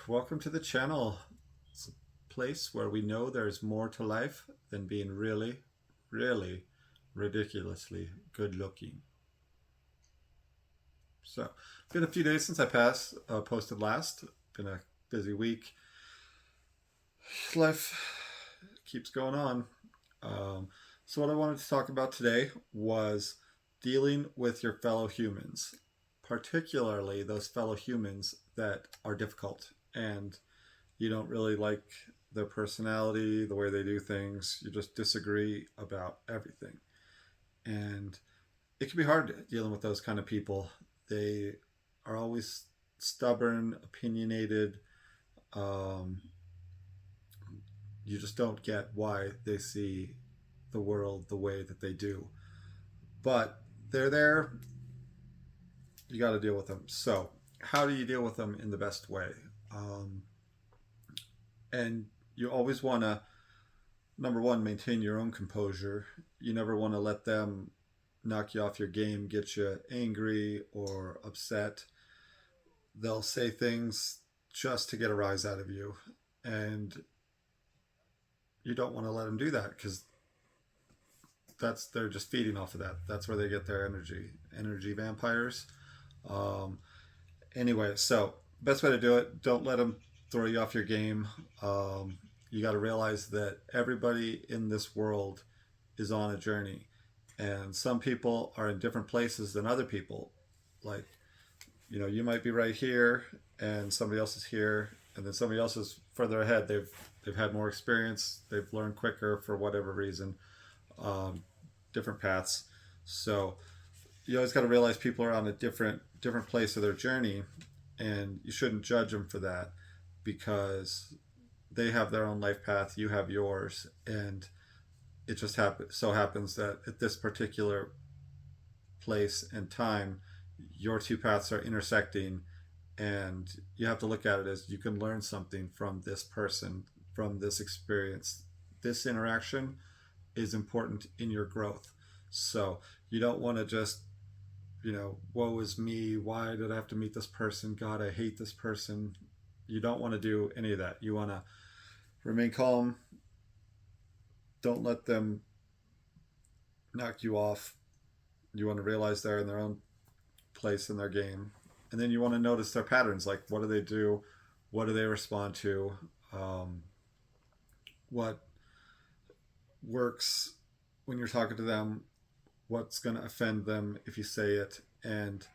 Welcome to the channel. It's a place where we know there's more to life than being really, really ridiculously good looking. So, been a few days since posted last. Been a busy week. Life keeps going on. Um, so, what I wanted to talk about today was dealing with your fellow humans, particularly those fellow humans that are difficult and you don't really like their personality, the way they do things. You just disagree about everything. And it can be hard dealing with those kind of people. They are always stubborn, opinionated. Um, you just don't get why they see the world the way that they do. But they're there. You got to deal with them. So, how do you deal with them in the best way? Um, and you always want to, number one, maintain your own composure. You never want to let them knock you off your game, get you angry or upset. They'll say things just to get a rise out of you. And you don't want to let them do that because they're just feeding off of that. That's where they get their energy vampires. Um, anyway, so best way to do it, don't let them throw you off your game. You got to realize that everybody in this world is on a journey, and some people are in different places than other people. Like, you might be right here, and somebody else is here, and then somebody else is further ahead. They've had more experience. They've learned quicker for whatever reason. Um, Different paths. So you always got to realize people are on a different place of their journey, and you shouldn't judge them for that because they have their own life path, you have yours, and it just so happens that at this particular place and time, your two paths are intersecting, and you have to look at it as you can learn something from this person, from this experience. This interaction is important in your growth. So you don't want to just, woe is me. Why did I have to meet this person? God, I hate this person. You don't want to do any of that. You want to remain calm. Don't let them knock you off. You want to realize they're in their own place in their game. And then you want to notice their patterns, like what do they do? What do they respond to? Um, what works when you're talking to them? What's going to offend them if you say it? And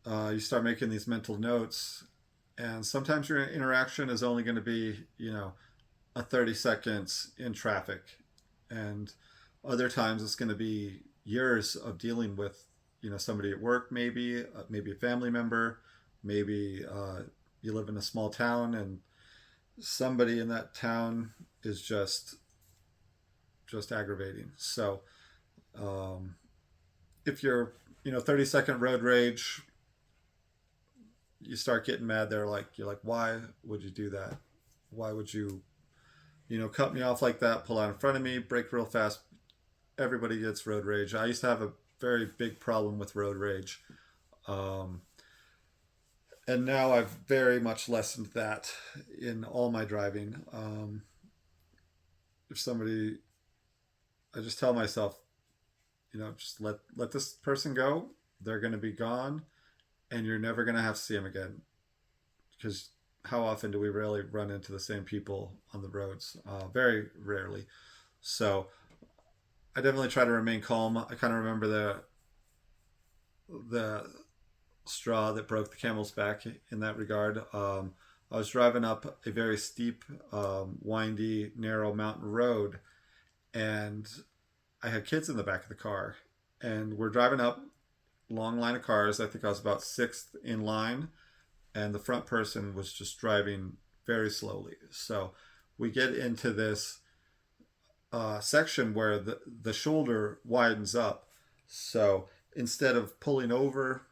you start making these mental notes. And sometimes your interaction is only going to be, a 30 seconds in traffic. And other times it's going to be years of dealing with, somebody at work, maybe a family member, maybe you live in a small town and somebody in that town is just aggravating. So um, if you're 30-second road rage, you start getting mad. You're like, why would you do that? Why would you cut me off like that, pull out in front of me, brake real fast? Everybody gets road rage. I used to have a very big problem with road rage, um, and now I've very much lessened that in all my driving. If somebody, I just tell myself, just let this person go. They're going to be gone, and you're never going to have to see them again. Because how often do we really run into the same people on the roads? Very rarely. So I definitely try to remain calm. I kind of remember the straw that broke the camel's back in that regard. I was driving up a very steep, windy, narrow mountain road, and I had kids in the back of the car, and we're driving up long line of cars. I think I was about sixth in line, and the front person was just driving very slowly. So we get into this section where the shoulder widens up. So instead of pulling over,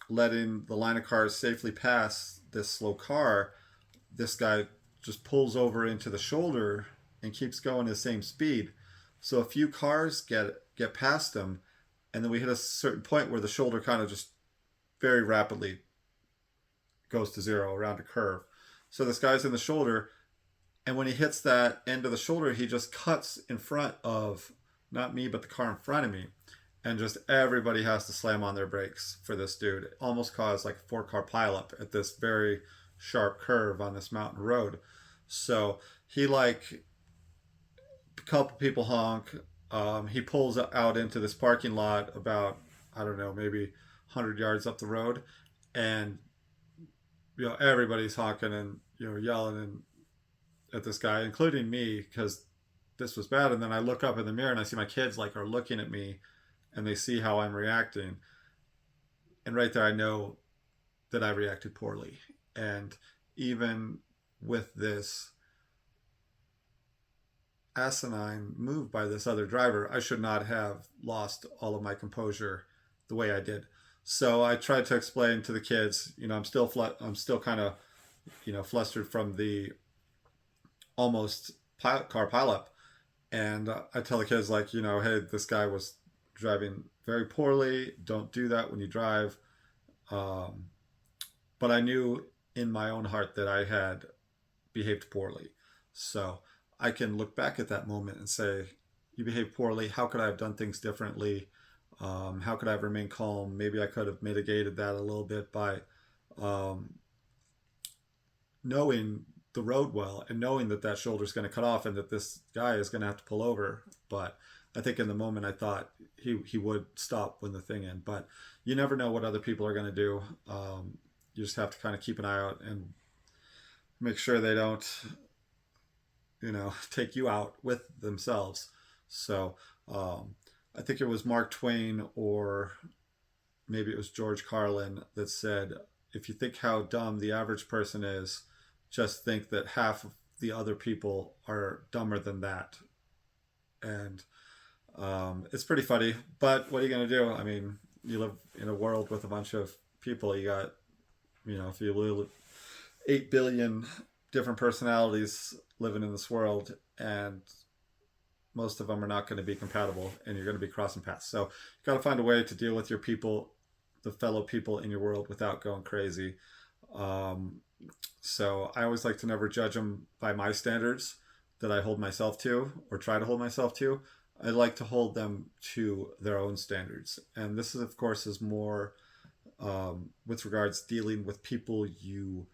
letting the line of cars safely pass this slow car, this guy just pulls over into the shoulder and keeps going the same speed. So a few cars get past him, and then we hit a certain point where the shoulder kind of just very rapidly goes to zero around a curve. So this guy's in the shoulder, and when he hits that end of the shoulder, he just cuts in front of not me, but the car in front of me. And just everybody has to slam on their brakes for this dude. It almost caused like a 4 car pileup at this very sharp curve on this mountain road. So he like a couple people honk. He pulls out into this parking lot about, I don't know, maybe 100 yards up the road, and everybody's honking and yelling and at this guy, including me, because this was bad. And then I look up in the mirror and I see my kids like are looking at me, and they see how I'm reacting, and right there I know that I reacted poorly. And even with this asinine move by this other driver, I should not have lost all of my composure the way I did. So I tried to explain to the kids, I'm still kind of, flustered from the almost car pileup, and I tell the kids like, hey, this guy was driving very poorly. Don't do that when you drive. Um, but I knew in my own heart that I had behaved poorly. So I can look back at that moment and say, you behaved poorly. How could I have done things differently? How could I have remained calm? Maybe I could have mitigated that a little bit by um, knowing the road well and knowing that that shoulder is going to cut off and that this guy is going to have to pull over. But I think in the moment I thought he would stop when the thing ended. But you never know what other people are going to do. You just have to kind of keep an eye out and make sure they don't, take you out with themselves. So I think it was Mark Twain, or maybe it was George Carlin, that said, if you think how dumb the average person is, just think that half of the other people are dumber than that. And it's pretty funny. But what are you going to do? I mean, you live in a world with a bunch of people. You got, if you live 8 billion different personalities living in this world, and most of them are not going to be compatible, and you're going to be crossing paths. So you got to find a way to deal with your people, the fellow people in your world, without going crazy. Um, so I always like to never judge them by my standards that I hold myself to or try to hold myself to. I like to hold them to their own standards. And this is, of course, is more with regards dealing with people you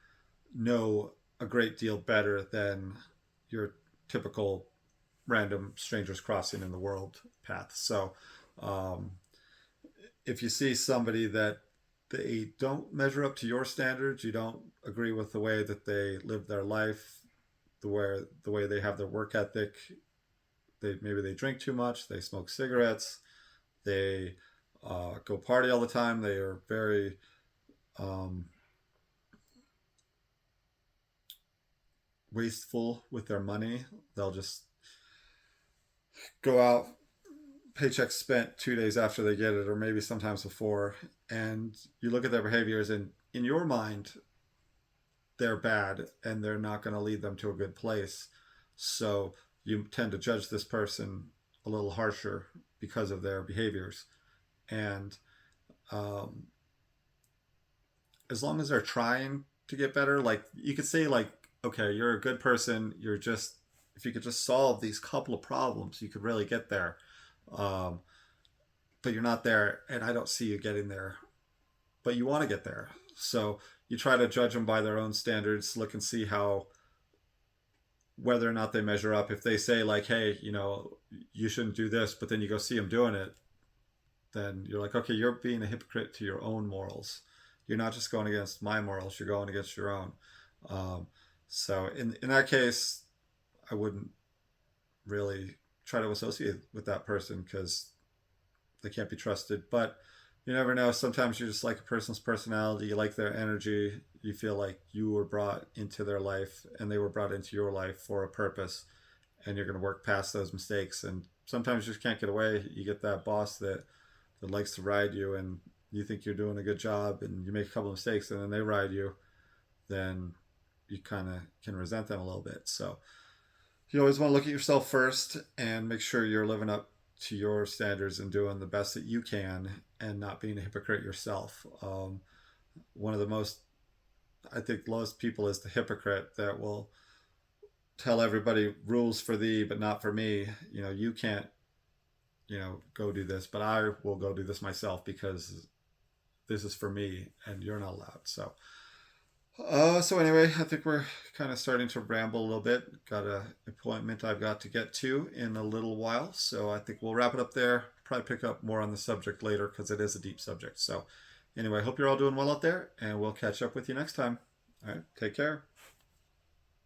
know a great deal better than your typical random strangers crossing in the world path. So um, if you see somebody that they don't measure up to your standards, you don't agree with the way that they live their life, the way they have their work ethic, maybe they drink too much, they smoke cigarettes, they go party all the time, they are very um, wasteful with their money. They'll just go out, paycheck spent 2 days after they get it, or maybe sometimes before, and you look at their behaviors, and in your mind, they're bad and they're not going to lead them to a good place. So you tend to judge this person a little harsher because of their behaviors. And um, as long as they're trying to get better, like you could say, like, okay, you're a good person. You're just, if you could just solve these couple of problems, you could really get there. Um, but you're not there, and I don't see you getting there. But you want to get there, so you try to judge them by their own standards. Look and see how, whether or not they measure up. If they say like, "Hey, you shouldn't do this," but then you go see them doing it, then you're like, "Okay, you're being a hypocrite to your own morals. You're not just going against my morals. You're going against your own." Um, so in that case, I wouldn't really try to associate with that person because they can't be trusted. But you never know. Sometimes you just like a person's personality, you like their energy, you feel like you were brought into their life and they were brought into your life for a purpose, and you're going to work past those mistakes. And sometimes you just can't get away. You get that boss that likes to ride you, and you think you're doing a good job, and you make a couple of mistakes, and then they ride you, then you kind of can resent them a little bit. So you always want to look at yourself first and make sure you're living up to your standards and doing the best that you can and not being a hypocrite yourself. One of the most I think lowest people is the hypocrite that will tell everybody rules for thee, but not for me. You can't, go do this, but I will go do this myself because this is for me and you're not allowed. So anyway, I think we're kind of starting to ramble a little bit. Got an appointment I've got to get to in a little while. So I think we'll wrap it up there. Probably pick up more on the subject later because it is a deep subject. So anyway, hope you're all doing well out there and we'll catch up with you next time. All right, take care.